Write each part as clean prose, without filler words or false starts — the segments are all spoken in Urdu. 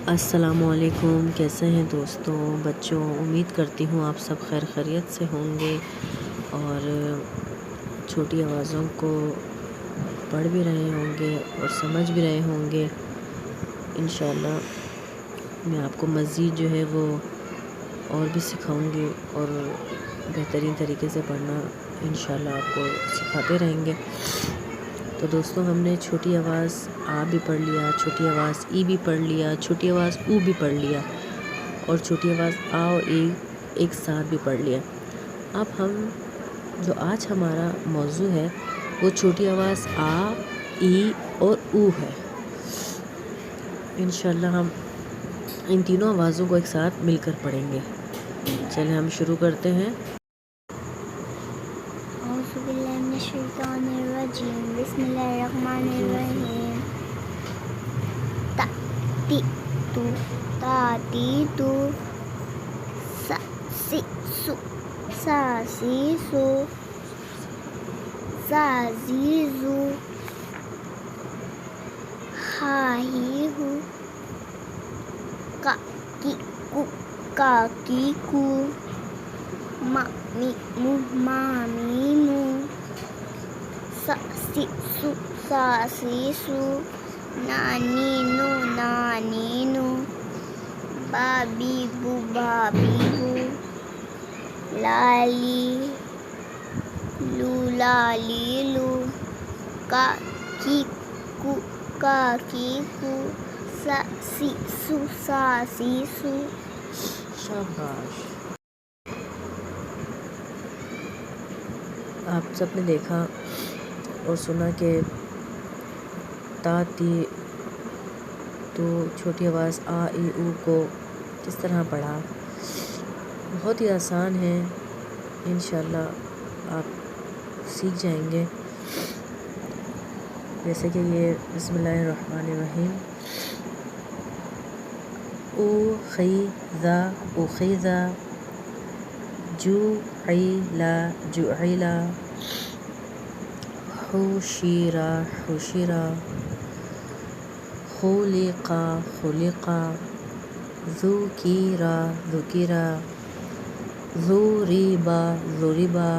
السلام علیکم، کیسے ہیں دوستوں، بچوں؟ امید کرتی ہوں آپ سب خیر خیریت سے ہوں گے اور چھوٹی آوازوں کو پڑھ بھی رہے ہوں گے اور سمجھ بھی رہے ہوں گے۔ انشاءاللہ میں آپ کو مزید جو ہے وہ اور بھی سکھاؤں گی اور بہترین طریقے سے پڑھنا انشاءاللہ آپ کو سکھاتے رہیں گے۔ تو دوستوں، ہم نے چھوٹی آواز آ بھی پڑھ لیا، چھوٹی آواز ای بھی پڑھ لیا، چھوٹی آواز او بھی پڑھ لیا اور چھوٹی آواز آ اور ای ایک ساتھ بھی پڑھ لیا۔ اب جو آج ہمارا موضوع ہے وہ چھوٹی آواز آ، ای اور او ہے۔ انشاءاللہ ہم ان تینوں آوازوں کو ایک ساتھ مل کر پڑھیں گے۔ چلیں ہم شروع کرتے ہیں۔ اعوذ باللہ من الشیطان الرجیم، بسم اللہ الرحمن الرحیم۔ تا تی تو، تا تی تو، سا سی سو، سا سی سو، زا زی زو، ہا ہی ہو، کا کی کو، کا کی کو، ما می مو، ما می مو، سا سی سو، سا سی سو، نا نی نو، نا نی نو، با بی بو، با بی بو، لا لی لو، لا لی لو، کا کی کو، کا کی کو، سا سی سو، سا سی سو۔ شاباش! آپ سب نے دیکھا اور سنا کہ تا تی تو چھوٹی آواز آ ای او کو کس طرح پڑھا۔ بہت ہی آسان ہے، انشاءاللہ آپ سیکھ جائیں گے۔ جیسے کہ یہ بسم اللہ الرحمن الرحیم، اوخیذا، اوخیذا، جوعیلا، جوعیلا، حشرا، حشرا، خلقا، خلقا، ذکرا، ذکرا، ضربا، ضربا،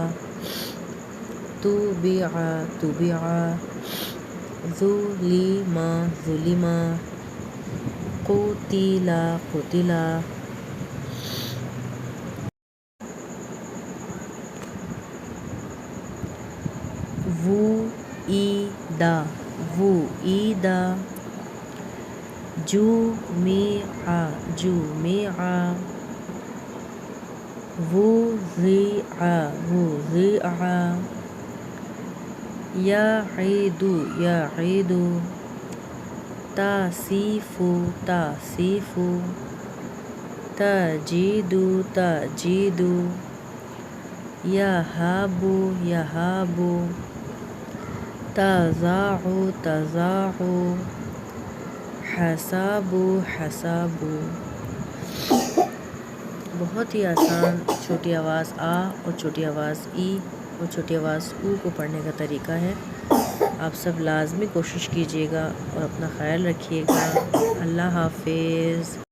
طبع، طبع، ظلم، ظلم، قتل، قتل، وعید، وعید، جمع، جمع، وضع، وضع، یعد، یعد، تصیف، تصیف، تجد، تجد، یہب، یہب، تضع، تضع، حسب، حسب۔ بہت ہی آسان چھوٹی آواز آ اور چھوٹی آواز ای اور چھوٹی آواز او کو پڑھنے کا طریقہ ہے۔ آپ سب لازمی کوشش کیجیے گا اور اپنا خیال رکھیے گا۔ اللہ حافظ۔